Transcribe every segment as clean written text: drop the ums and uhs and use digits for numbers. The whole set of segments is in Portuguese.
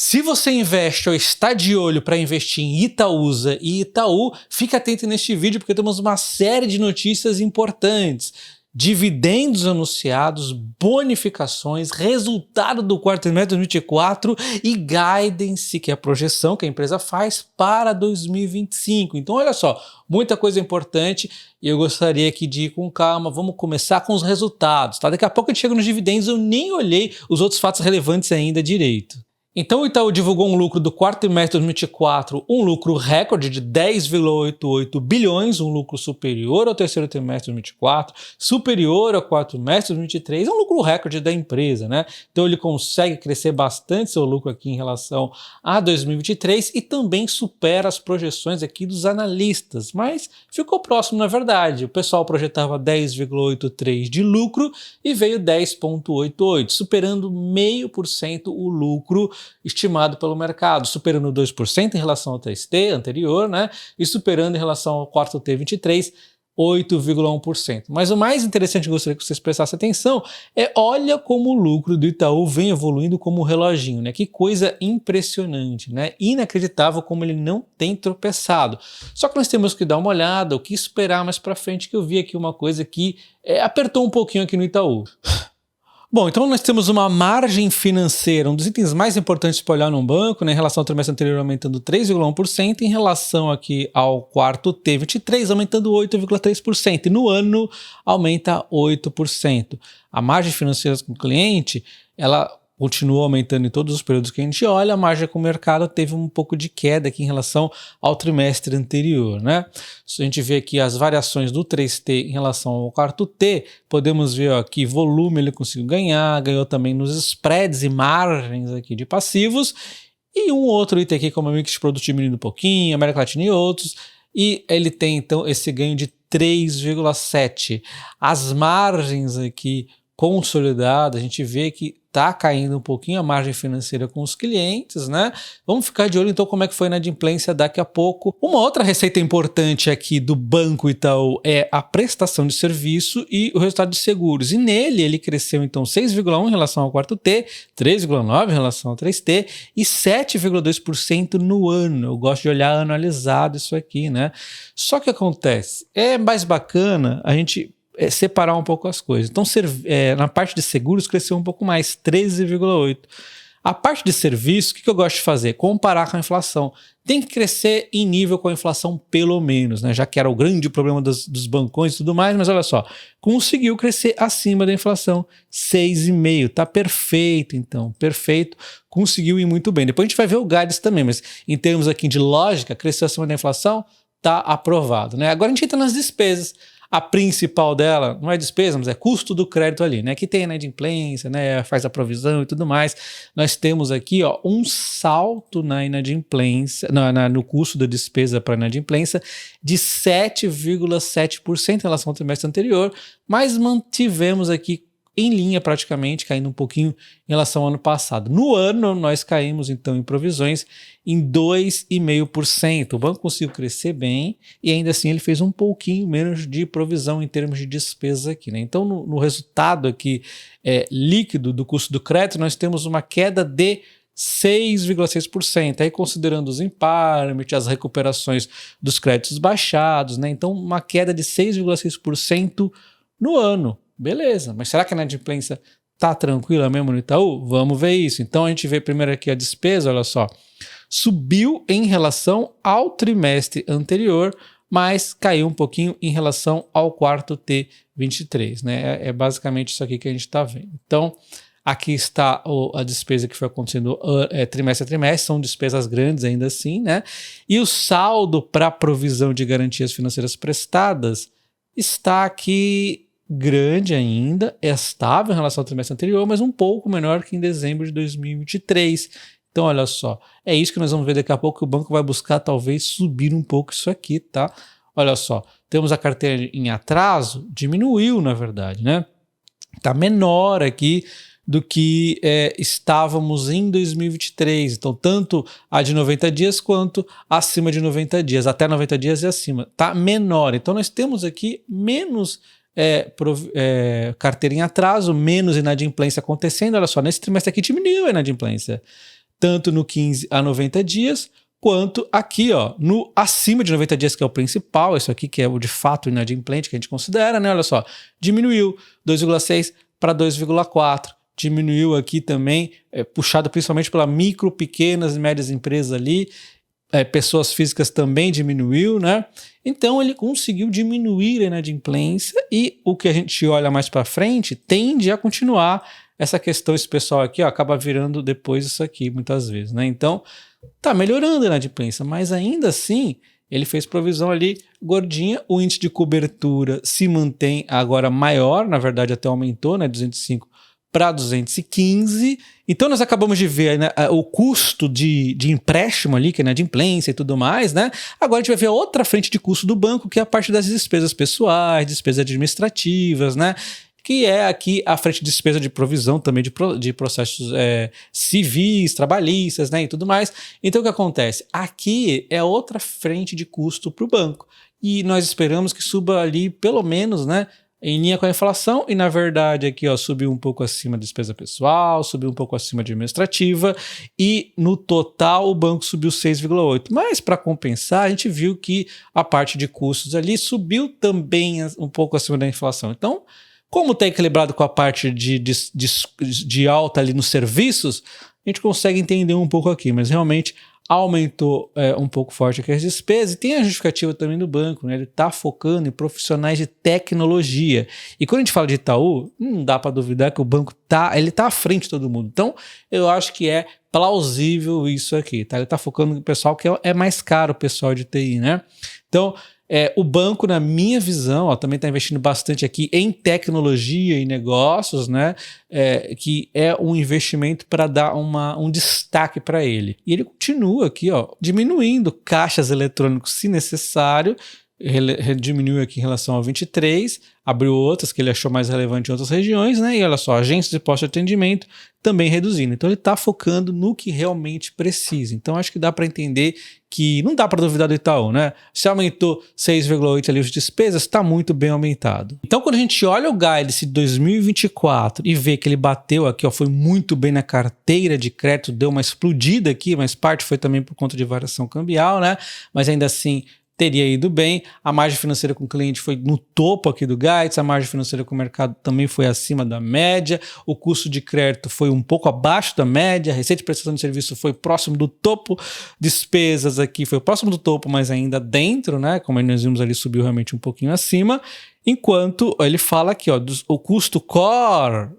Se você investe ou está de olho para investir em Itaúsa e Itaú, fique atento neste vídeo porque temos uma série de notícias importantes. Dividendos anunciados, bonificações, resultado do quarto trimestre de 2024 e guidance, que é a projeção que a empresa faz para 2025. Então olha só, muita coisa importante e eu gostaria aqui de ir com calma. Vamos começar com os resultados, tá? Daqui a pouco a gente chega nos dividendos, eu nem olhei os outros fatos relevantes ainda direito. Então o Itaú divulgou um lucro do quarto trimestre de 2024, um lucro recorde de 10,88 bilhões, um lucro superior ao terceiro trimestre de 2024, superior ao quarto trimestre de 2023, é um lucro recorde da empresa, né? Então ele consegue crescer bastante seu lucro aqui em relação a 2023 e também supera as projeções aqui dos analistas, mas ficou próximo na verdade. O pessoal projetava 10,83 de lucro e veio 10,88, superando 0,5% o lucro estimado pelo mercado, superando 2% em relação ao 3T anterior, né? E superando em relação ao quarto T 23, 8,1%. Mas o mais interessante que eu gostaria que vocês prestassem atenção é olha como o lucro do Itaú vem evoluindo como um reloginho, né? Que coisa impressionante, né? Inacreditável como ele não tem tropeçado. Só que nós temos que dar uma olhada, o que esperar mais para frente, que eu vi aqui uma coisa que apertou um pouquinho aqui no Itaú. Bom, então nós temos uma margem financeira, um dos itens mais importantes para olhar num banco, né, em relação ao trimestre anterior aumentando 3,1%, em relação aqui ao quarto T23 aumentando 8,3%, e no ano aumenta 8%. A margem financeira com o cliente, ela continuou aumentando em todos os períodos que a gente olha, a margem com o mercado teve um pouco de queda aqui em relação ao trimestre anterior, né? Se a gente vê aqui as variações do 3T em relação ao quarto T, podemos ver ó, que volume ele conseguiu ganhar, ganhou também nos spreads e margens aqui de passivos, e um outro item aqui como a mix produto diminuindo um pouquinho, América Latina e outros, e ele tem então esse ganho de 3,7%. As margens aqui consolidadas, a gente vê que está caindo um pouquinho a margem financeira com os clientes, né? Vamos ficar de olho então como é que foi na inadimplência daqui a pouco. Uma outra receita importante aqui do Banco Itaú é a prestação de serviço e o resultado de seguros. E nele ele cresceu então 6,1% em relação ao quarto T, 3,9% em relação ao 3T e 7,2% no ano. Eu gosto de olhar anualizado isso aqui, né? Só que acontece, é mais bacana a gente separar um pouco as coisas. Então, na parte de seguros cresceu um pouco mais, 13,8%. A parte de serviço, o que eu gosto de fazer? Comparar com a inflação. Tem que crescer em nível com a inflação pelo menos, né? Já que era o grande problema dos bancões e tudo mais, mas olha só, conseguiu crescer acima da inflação, 6,5%. Tá perfeito, então, perfeito. Conseguiu ir muito bem. Depois a gente vai ver o guidance também, mas em termos aqui de lógica, cresceu acima da inflação, tá aprovado, né? Agora a gente entra nas despesas. A principal dela não é despesa, mas é custo do crédito ali, né? Que tem a inadimplência, né? Faz a provisão e tudo mais. Nós temos aqui ó, um salto na inadimplência, no custo da despesa para inadimplência de 7,7% em relação ao trimestre anterior, mas mantivemos aqui em linha praticamente, caindo um pouquinho em relação ao ano passado. No ano, nós caímos então em provisões em 2,5%. O banco conseguiu crescer bem e ainda assim ele fez um pouquinho menos de provisão em termos de despesa aqui, né? Então, no resultado aqui líquido do custo do crédito, nós temos uma queda de 6,6%, aí considerando os impairment, as recuperações dos créditos baixados, né? Então, uma queda de 6,6% no ano. Beleza, mas será que a inadimplência está tranquila mesmo no Itaú? Vamos ver isso. Então a gente vê primeiro aqui a despesa, olha só, subiu em relação ao trimestre anterior, mas caiu um pouquinho em relação ao quarto T23, né? É basicamente isso aqui que a gente está vendo. Então aqui está a despesa que foi acontecendo trimestre a trimestre, são despesas grandes ainda assim, né? E o saldo para provisão de garantias financeiras prestadas está aqui grande ainda, é estável em relação ao trimestre anterior, mas um pouco menor que em dezembro de 2023. Então, olha só, é isso que nós vamos ver daqui a pouco, que o banco vai buscar talvez subir um pouco isso aqui, tá? Olha só, temos a carteira em atraso, diminuiu na verdade, né? Tá menor aqui do que estávamos em 2023. Então, tanto a de 90 dias quanto acima de 90 dias, até 90 dias e acima, tá menor. Então, nós temos aqui menos carteira em atraso, menos inadimplência acontecendo. Olha só, nesse trimestre aqui diminuiu a inadimplência. tanto no 15 a 90 dias, quanto aqui, ó, no acima de 90 dias, que é o principal, isso aqui que é o de fato inadimplente, que a gente considera, né? Olha só, diminuiu 2,6 para 2,4. Diminuiu aqui também, puxado principalmente pela micro, pequenas e médias empresas ali, pessoas físicas também diminuiu, né? Então ele conseguiu diminuir a inadimplência e o que a gente olha mais para frente tende a continuar essa questão, esse pessoal aqui, ó, acaba virando depois isso aqui muitas vezes, né? Então tá melhorando a inadimplência, mas ainda assim ele fez provisão ali gordinha, o índice de cobertura se mantém agora maior, na verdade até aumentou, né, 205 para 215, então nós acabamos de ver, né, o custo de empréstimo ali, que é inadimplência e tudo mais, né? Agora a gente vai ver a outra frente de custo do banco, que é a parte das despesas pessoais, despesas administrativas, né? Que é aqui a frente de despesa de provisão também de processos civis, trabalhistas, né, e tudo mais. Então o que acontece? Aqui é outra frente de custo para o banco. E nós esperamos que suba ali pelo menos, né, em linha com a inflação, e na verdade aqui, ó, subiu um pouco acima da despesa pessoal, subiu um pouco acima de administrativa, e no total o banco subiu 6,8. Mas para compensar, a gente viu que a parte de custos ali subiu também um pouco acima da inflação. Então, como está equilibrado com a parte de alta ali nos serviços, a gente consegue entender um pouco aqui, mas realmente aumentou um pouco forte aqui as despesas, e tem a justificativa também do banco, né? Ele está focando em profissionais de tecnologia. E quando a gente fala de Itaú, não dá para duvidar que o banco ele tá à frente de todo mundo. Então, eu acho que é plausível isso aqui, tá? Ele está focando no pessoal que é mais caro, o pessoal de TI, né? Então, o banco, na minha visão, ó, também está investindo bastante aqui em tecnologia e negócios, né? Que é um investimento para dar um destaque para ele. E ele continua aqui, ó, diminuindo caixas eletrônicos se necessário, diminuiu aqui em relação ao 23, abriu outras que ele achou mais relevante em outras regiões, né? E olha só, agências de posto de atendimento também reduzindo. Então ele está focando no que realmente precisa. Então acho que dá para entender que não dá para duvidar do Itaú, né? Se aumentou 6,8 ali as despesas, está muito bem aumentado. Então quando a gente olha o guidance de 2024 e vê que ele bateu aqui, ó, foi muito bem na carteira de crédito, deu uma explodida aqui, mas parte foi também por conta de variação cambial, né? Mas ainda assim teria ido bem, a margem financeira com o cliente foi no topo aqui do guidance, a margem financeira com o mercado também foi acima da média, o custo de crédito foi um pouco abaixo da média, a receita de prestação de serviço foi próximo do topo, despesas aqui foi próximo do topo, mas ainda dentro, né, como nós vimos ali, subiu realmente um pouquinho acima, enquanto ele fala aqui, ó, o custo core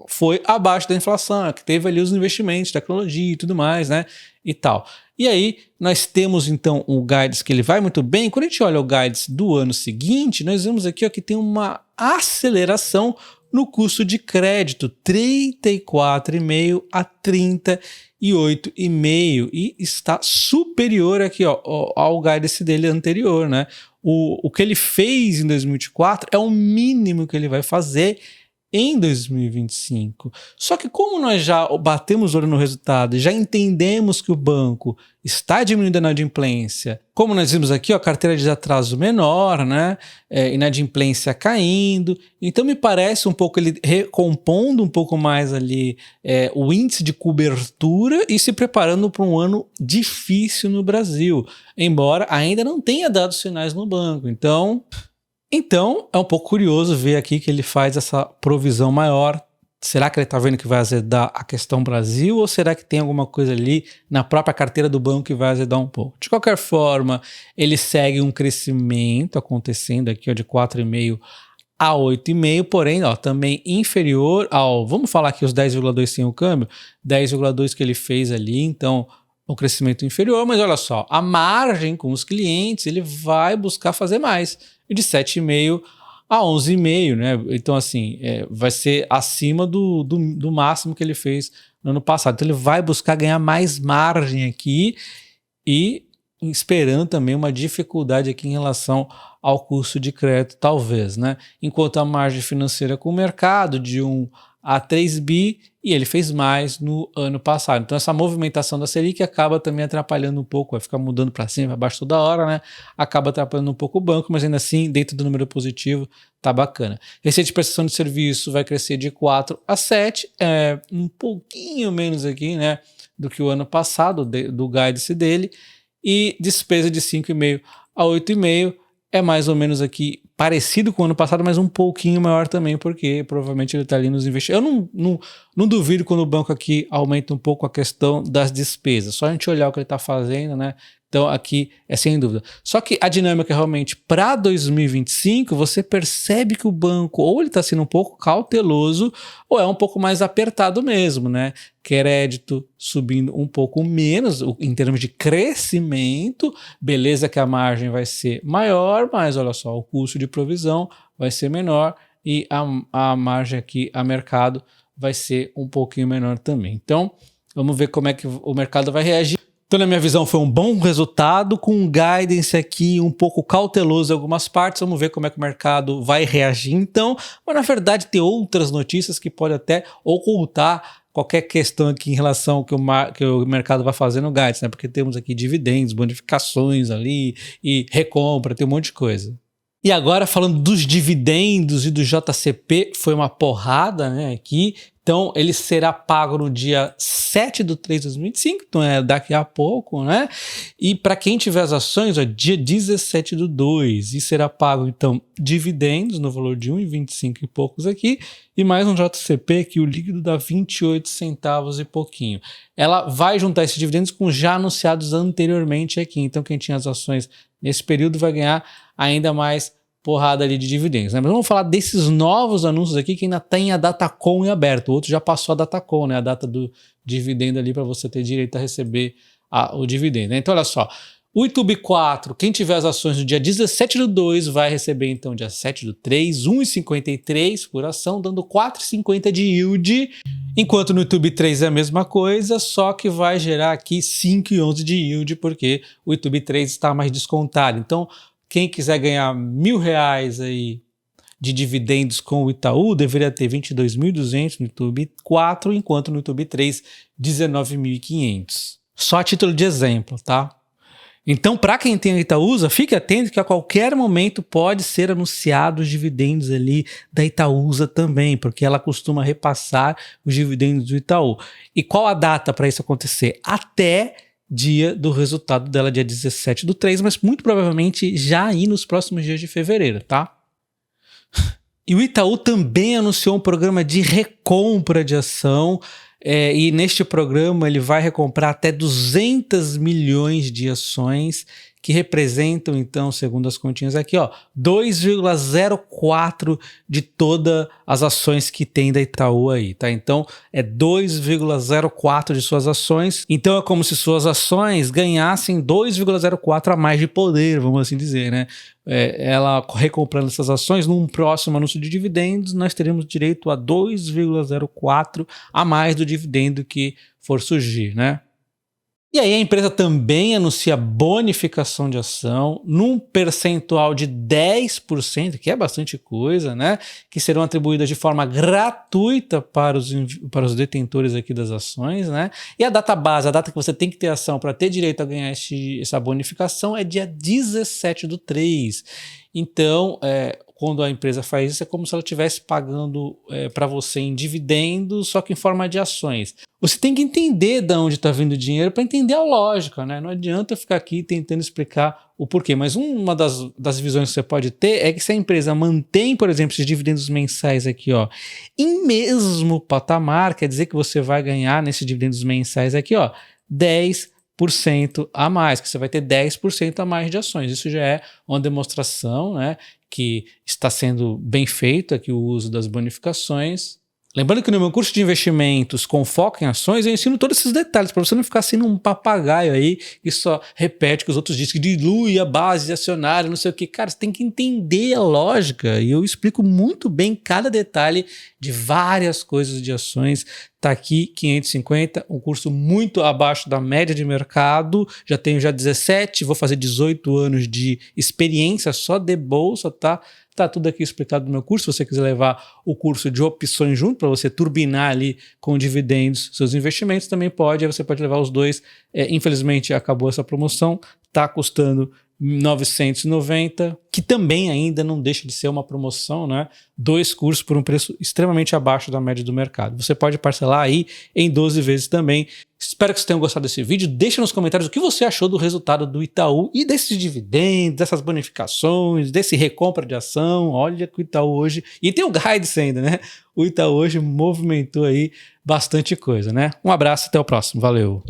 foi abaixo da inflação, que teve ali os investimentos, tecnologia e tudo mais, né, e tal. E aí nós temos então um guidance que ele vai muito bem. Quando a gente olha o guidance do ano seguinte, nós vemos aqui, ó, que tem uma aceleração no custo de crédito, 34,5 a 38,5, e está superior aqui, ó, ao guidance dele anterior, né? O que ele fez em 2024 é o mínimo que ele vai fazer em 2025. Só que como nós já batemos o olho no resultado e já entendemos que o banco está diminuindo a inadimplência, como nós vimos aqui, ó, a carteira de atraso menor, né, inadimplência caindo, então me parece um pouco ele recompondo um pouco mais ali o índice de cobertura e se preparando para um ano difícil no Brasil, embora ainda não tenha dado sinais no banco. Então, é um pouco curioso ver aqui que ele faz essa provisão maior. Será que ele está vendo que vai azedar a questão Brasil, ou será que tem alguma coisa ali na própria carteira do banco que vai azedar um pouco? De qualquer forma, ele segue um crescimento acontecendo aqui, ó, de 4,5 a 8,5, porém, ó, também inferior ao, vamos falar aqui os 10,2 sem o câmbio, 10,2 que ele fez ali, então um crescimento inferior, mas olha só, a margem com os clientes, ele vai buscar fazer mais, de 7,5 a 11,5, né? Então, assim, vai ser acima do máximo que ele fez no ano passado. Então, ele vai buscar ganhar mais margem aqui e esperando também uma dificuldade aqui em relação ao custo de crédito, talvez, né? Enquanto a margem financeira com o mercado de 1 a 3 bi, e ele fez mais no ano passado. Então essa movimentação da Selic acaba também atrapalhando um pouco, vai ficar mudando para cima, para baixo toda hora, né? Acaba atrapalhando um pouco o banco, mas ainda assim, dentro do número positivo, tá bacana. Receita de prestação de serviço vai crescer de 4 a 7, um pouquinho menos aqui, né? do que o ano passado, do guidance dele, e despesa de 5,5 a 8,5 é mais ou menos aqui parecido com o ano passado, mas um pouquinho maior também, porque provavelmente ele está ali nos investimentos. Eu não duvido quando o banco aqui aumenta um pouco a questão das despesas, só a gente olhar o que ele está fazendo, né? Então aqui é sem dúvida. Só que a dinâmica realmente para 2025, você percebe que o banco ou ele está sendo um pouco cauteloso ou é um pouco mais apertado mesmo, né? Crédito subindo um pouco menos em termos de crescimento, beleza que a margem vai ser maior, mas olha só, o custo de provisão vai ser menor e a margem aqui a mercado vai ser um pouquinho menor também. Então vamos ver como é que o mercado vai reagir. Então, na minha visão, foi um bom resultado, com um guidance aqui um pouco cauteloso em algumas partes. Vamos ver como é que o mercado vai reagir então. Mas, na verdade, tem outras notícias que podem até ocultar qualquer questão aqui em relação ao que o mercado vai fazer no guidance, né? Porque temos aqui dividendos, bonificações ali e recompra, tem um monte de coisa. E agora, falando dos dividendos e do JCP, foi uma porrada, né, aqui. Então, ele será pago no dia 7/3/2025, então é daqui a pouco, né? E para quem tiver as ações, ó, dia 17/2, e será pago, então, dividendos no valor de 1,25 e poucos aqui, e mais um JCP, que o líquido dá 28 centavos e pouquinho. Ela vai juntar esses dividendos com já anunciados anteriormente aqui, então quem tinha as ações nesse período vai ganhar ainda mais porrada ali de dividendos, né? Mas vamos falar desses novos anúncios aqui que ainda tem a Datacom em aberto. O outro já passou a Datacom, né? A data do dividendo ali para você ter direito a receber o dividendo, né? Então olha só, o YouTube 4, quem tiver as ações no dia 17/2 vai receber então dia 7/3, 1,53 por ação, dando 4,50 de yield, enquanto no YouTube 3 é a mesma coisa, só que vai gerar aqui 5,11 de yield, porque o YouTube 3 está mais descontado. Então, quem quiser ganhar R$1.000 aí de dividendos com o Itaú, deveria ter 22.200 no YouTube 4, enquanto no YouTube 3, 19.500. Só a título de exemplo, tá? Então, para quem tem a Itaúsa, fique atento que a qualquer momento pode ser anunciado os dividendos ali da Itaúsa também, porque ela costuma repassar os dividendos do Itaú. E qual a data para isso acontecer? Até dia do resultado dela, dia 17/3, mas muito provavelmente já aí nos próximos dias de fevereiro, tá? E o Itaú também anunciou um programa de recompra de ação, e neste programa ele vai recomprar até 200 milhões de ações, que representam, então, segundo as continhas aqui, ó, 2,04 de todas as ações que tem da Itaú aí, tá? Então, é 2,04 de suas ações. Então, é como se suas ações ganhassem 2,04 a mais de poder, vamos assim dizer, né? Ela recomprando essas ações, num próximo anúncio de dividendos, nós teremos direito a 2,04 a mais do dividendo que for surgir, né? E aí a empresa também anuncia bonificação de ação num percentual de 10%, que é bastante coisa, né? Que serão atribuídas de forma gratuita para os detentores aqui das ações, né? E a data base, a data que você tem que ter ação para ter direito a ganhar essa bonificação é dia 17/3. Então, quando a empresa faz isso, é como se ela estivesse pagando para você em dividendos, só que em forma de ações. Você tem que entender de onde está vindo o dinheiro para entender a lógica, né? Não adianta ficar aqui tentando explicar o porquê. Mas uma das visões que você pode ter é que se a empresa mantém, por exemplo, esses dividendos mensais aqui, ó, em mesmo patamar, quer dizer que você vai ganhar nesses dividendos mensais aqui, ó, 10% a mais, que você vai ter 10% a mais de ações. Isso já é uma demonstração, né, que está sendo bem feito aqui o uso das bonificações. Lembrando que no meu curso de investimentos com foco em ações, eu ensino todos esses detalhes, para você não ficar sendo um papagaio aí que só repete o que os outros dizem, que dilui a base acionária, não sei o que. Cara, você tem que entender a lógica, e eu explico muito bem cada detalhe de várias coisas de ações. Tá aqui 550, um curso muito abaixo da média de mercado, já tenho 17, vou fazer 18 anos de experiência só de bolsa, tá? Tá tudo aqui explicado no meu curso. Se você quiser levar o curso de opções junto, para você turbinar ali com dividendos seus investimentos, também pode. Aí você pode levar os dois. Infelizmente acabou essa promoção, tá custando 990, que também ainda não deixa de ser uma promoção, né? 2 cursos por um preço extremamente abaixo da média do mercado. Você pode parcelar aí em 12 vezes também. Espero que vocês tenham gostado desse vídeo. Deixa nos comentários o que você achou do resultado do Itaú e desses dividendos, dessas bonificações, desse recompra de ação. Olha que o Itaú hoje... E tem o Guides ainda, né? O Itaú hoje movimentou aí bastante coisa, né? Um abraço, até o próximo. Valeu!